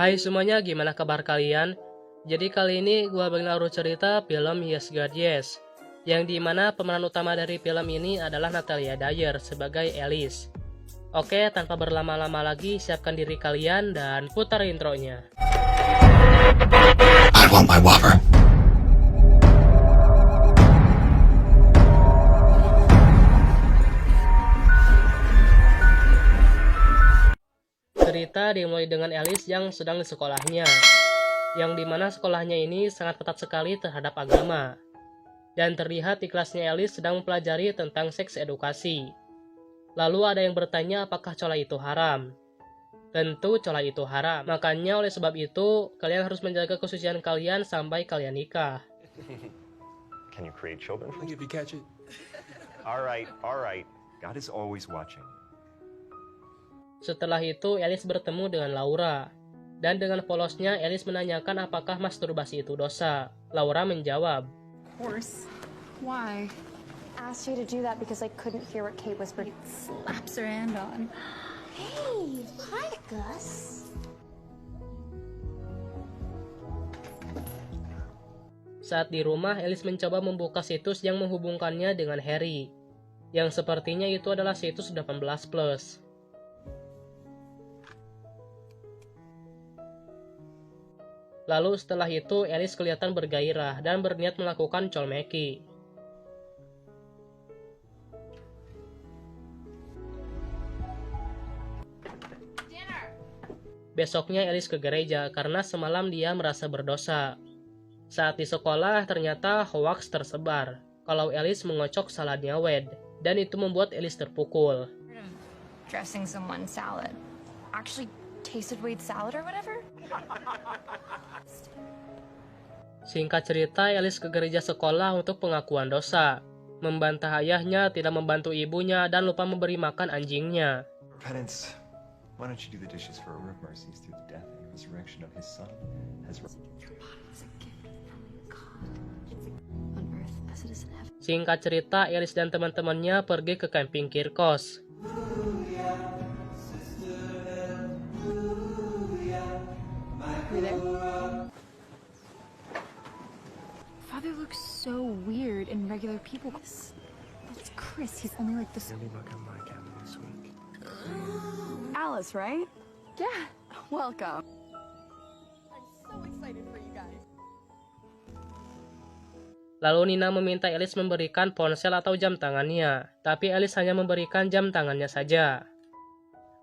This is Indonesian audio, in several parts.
Hai semuanya, gimana kabar kalian? Jadi kali ini gue bakal naruh cerita film Yes God Yes, yang dimana pemeran utama dari film ini adalah Natalia Dyer sebagai Alice. Oke, tanpa berlama-lama lagi, siapkan diri kalian dan putar intronya. I want my Whopper. Cerita dimulai dengan Alice yang sedang di sekolahnya, yang dimana sekolahnya ini sangat ketat sekali terhadap agama. Dan terlihat di kelasnya Alice sedang mempelajari tentang seks edukasi. Lalu ada yang bertanya apakah cola itu haram. Tentu cola itu haram, makanya oleh sebab itu kalian harus menjaga kesucian kalian sampai kalian nikah. Can you create children? If you catch it. All right. God is always watching. Setelah itu Alice bertemu dengan Laura. Dan dengan polosnya Alice menanyakan apakah masturbasi itu dosa. Laura menjawab, Of course. Why? Asked you to do that because I couldn't hear what Kate whispered. Slaps her hand on. Hey, hi, Gus. saat di rumah Alice mencoba membuka situs yang menghubungkannya dengan Harry, yang sepertinya itu adalah situs 18+. Lalu setelah itu Alice kelihatan bergairah dan berniat melakukan colmeki. Besoknya Alice ke gereja karena semalam dia merasa berdosa. Saat di sekolah ternyata hoax tersebar kalau Alice mengocok saladnya Wade, dan itu membuat Alice terpukul. Dressing someone's salad. Actually tasted Wade's salad or whatever? Singkat cerita, Alice ke gereja sekolah untuk pengakuan dosa, membantah ayahnya, tidak membantu ibunya, dan lupa memberi makan anjingnya. Repentance. Why don't you do the dishes for a of mercies through the death and resurrection of his son? On earth as it is in heaven. Singkat cerita, Alice dan teman-temannya pergi ke camping Kirkos. Father looks so weird in regular people. That's Chris. He's only like this. Alice, right? Yeah. Welcome. Lalu Nina meminta Alice memberikan ponsel atau jam tangannya, tapi Alice hanya memberikan jam tangannya saja.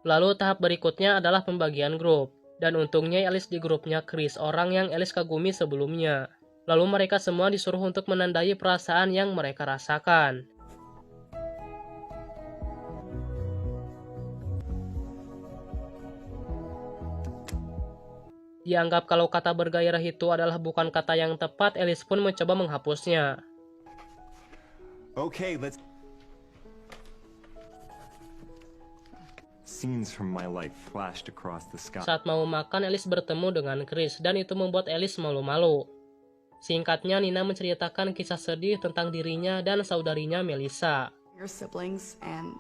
Lalu tahap berikutnya adalah pembagian grup, dan untungnya Alice di grupnya Chris, orang yang Alice kagumi sebelumnya. Lalu mereka semua disuruh untuk menandai perasaan yang mereka rasakan. Dianggap kalau kata bergairah itu adalah bukan kata yang tepat, Alice pun mencoba menghapusnya. Okay, let's. Scenes from my life flashed across the sky. Saat mau makan, Alice bertemu dengan Chris, dan itu membuat Alice malu-malu. Singkatnya, Nina menceritakan kisah sedih tentang dirinya dan saudarinya Melissa. Your siblings, and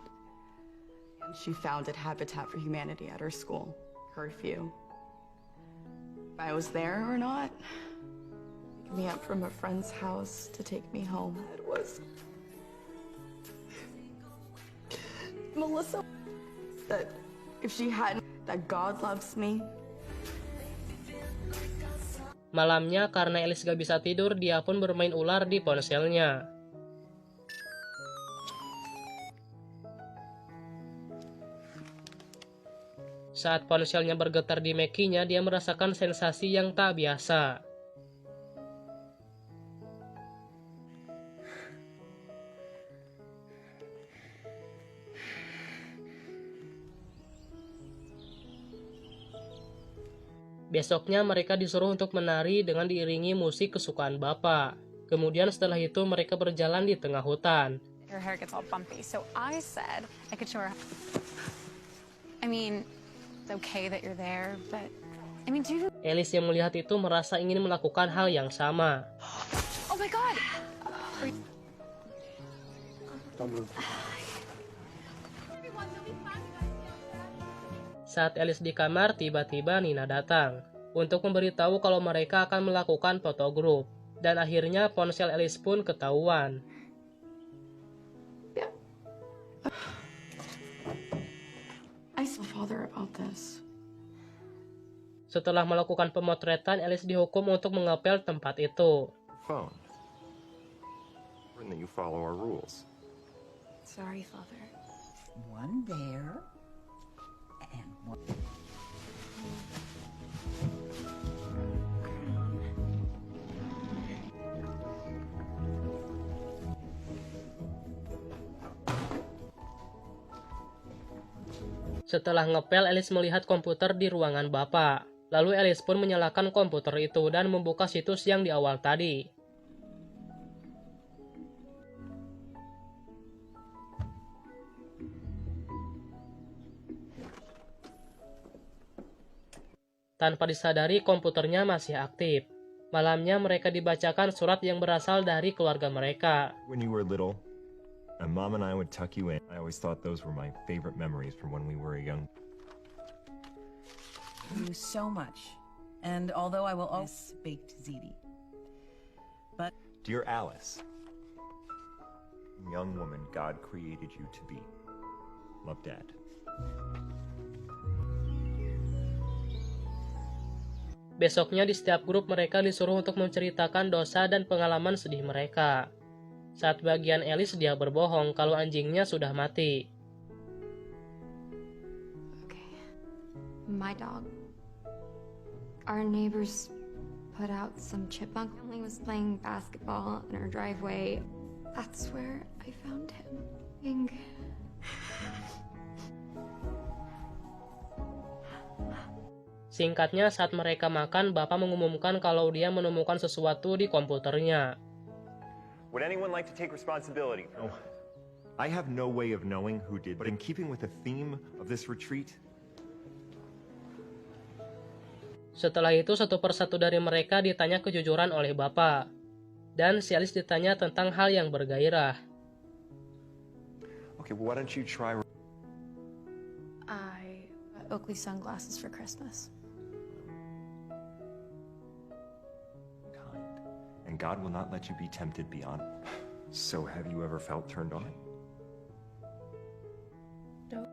she founded Habitat for Humanity at her school, Curfew. If I was there or not, pick me up from a friend's house to take me home. It was Melissa. That if she hadn't, that God loves me. Malamnya, karena Alice gak bisa tidur, dia pun bermain ular di ponselnya. Saat ponselnya bergetar di Mac-nya, dia merasakan sensasi yang tak biasa. Besoknya mereka disuruh untuk menari dengan diiringi musik kesukaan Bapak. Kemudian setelah itu mereka berjalan di tengah hutan. Her hair gets all bumpy, so I said I could show her. I mean, it's okay that you're there, but I mean, do you? Alice yang melihat itu merasa ingin melakukan hal yang sama. Oh my God! Don't move. Saat Alice di kamar, tiba-tiba Nina datang untuk memberitahu kalau mereka akan melakukan foto grup. Dan akhirnya ponsel Alice pun ketahuan. I told father about this. Setelah melakukan pemotretan, Alice dihukum untuk mengepel tempat itu. Phone. And that you follow our rules. Sorry, father. One there and one. Setelah ngepel, Alice melihat komputer di ruangan Bapak. Lalu Alice pun menyalakan komputer itu dan membuka situs yang di awal tadi. Tanpa disadari, komputernya masih aktif. Malamnya mereka dibacakan surat yang berasal dari keluarga mereka. When you were little, and Mom and I would tuck you in. I always thought those were my favorite memories from when we were young. You so much. And although I will always baked ziti. But Dear Alice, young woman God created you to be. Love, Dad. Besoknya di setiap grup mereka disuruh untuk menceritakan dosa dan pengalaman sedih mereka. Saat bagian Alice, dia berbohong kalau anjingnya sudah mati. Okay. My dog. Our neighbors put out some chipmunk. Family was playing basketball in our driveway. That's where I found him. Singkatnya, saat mereka makan, Bapak mengumumkan kalau dia menemukan sesuatu di komputernya. Would anyone like to take responsibility? No. I have no way of knowing who did, but in keeping with the theme of this retreat, Setelah itu, satu persatu dari mereka ditanya kejujuran oleh Bapak. Dan si Alice ditanya tentang hal yang bergairah. okay, well, why don't you try? I got Oakley sunglasses for Christmas. Kind, and God will not let you be tempted beyond. So, have you ever felt turned on?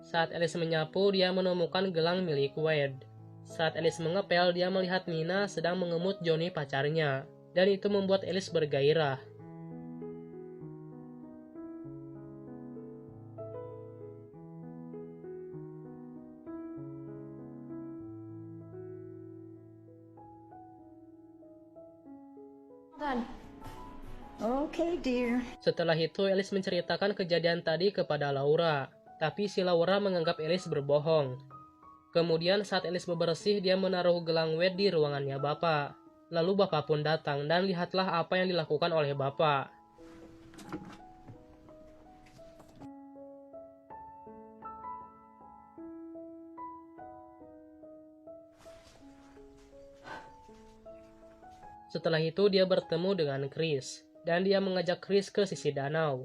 Saat Alice menyapu, dia menemukan gelang milik Wade. Saat Alice mengepel, dia melihat Nina sedang mengemut Johnny pacarnya. Dan itu membuat Alice bergairah. Done. okay, dear. Setelah itu, Alice menceritakan kejadian tadi kepada Laura. Tapi si Laura menganggap Alice berbohong. Kemudian saat Alice bebersih, dia menaruh gelang Wade di ruangannya Bapak. Lalu Bapak pun datang dan lihatlah apa yang dilakukan oleh Bapak. Setelah itu dia bertemu dengan Chris. Dan dia mengajak Chris ke sisi danau.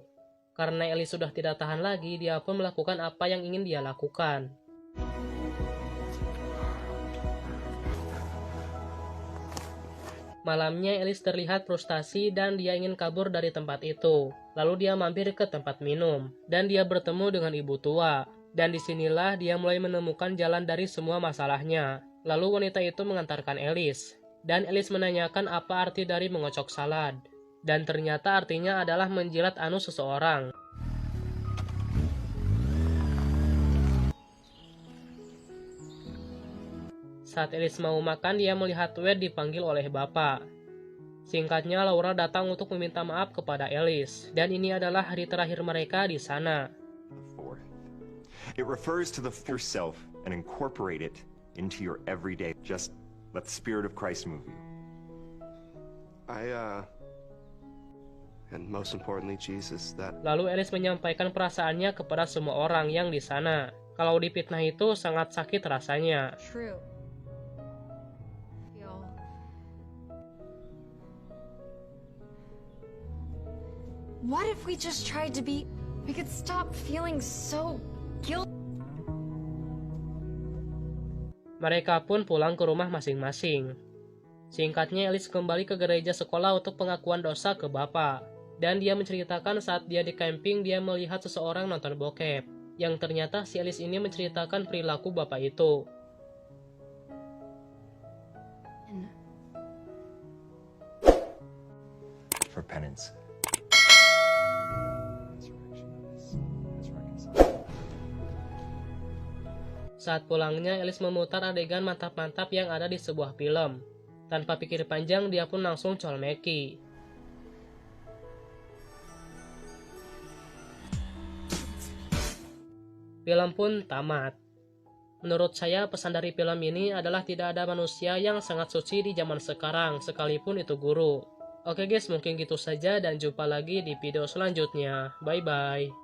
Karena Alice sudah tidak tahan lagi, dia pun melakukan apa yang ingin dia lakukan. Malamnya Alice terlihat frustasi dan dia ingin kabur dari tempat itu. Lalu dia mampir ke tempat minum dan dia bertemu dengan ibu tua. Dan disinilah dia mulai menemukan jalan dari semua masalahnya. Lalu wanita itu mengantarkan Alice. Dan Alice menanyakan apa arti dari mengocok salad. Dan ternyata artinya adalah menjilat anus seseorang. Saat Alice mau makan, dia melihat Wade dipanggil oleh Bapak. Singkatnya, Laura datang untuk meminta maaf kepada Alice. Dan ini adalah hari terakhir mereka di sana. Fourth. It refers to the yourself and incorporate it into your everyday. Just let the Spirit of Christ move you. And most importantly, Jesus, that Lalu Alice menyampaikan perasaannya kepada semua orang yang di sana. Kalau dipitnah itu sangat sakit rasanya. True. Feel. What if we just tried to be? We could stop feeling so guilty. Mereka pun pulang ke rumah masing-masing. Singkatnya, Alice kembali ke gereja sekolah untuk pengakuan dosa ke bapak. Dan dia menceritakan saat dia di camping dia melihat seseorang nonton bokep. Yang ternyata si Alice ini menceritakan perilaku bapak itu. For penance. Saat pulangnya, Alice memutar adegan mantap-mantap yang ada di sebuah film. Tanpa pikir panjang, dia pun langsung colmeki. Film pun tamat. Menurut saya, pesan dari film ini adalah tidak ada manusia yang sangat suci di zaman sekarang, sekalipun itu guru. Oke guys, mungkin gitu saja dan jumpa lagi di video selanjutnya. Bye-bye.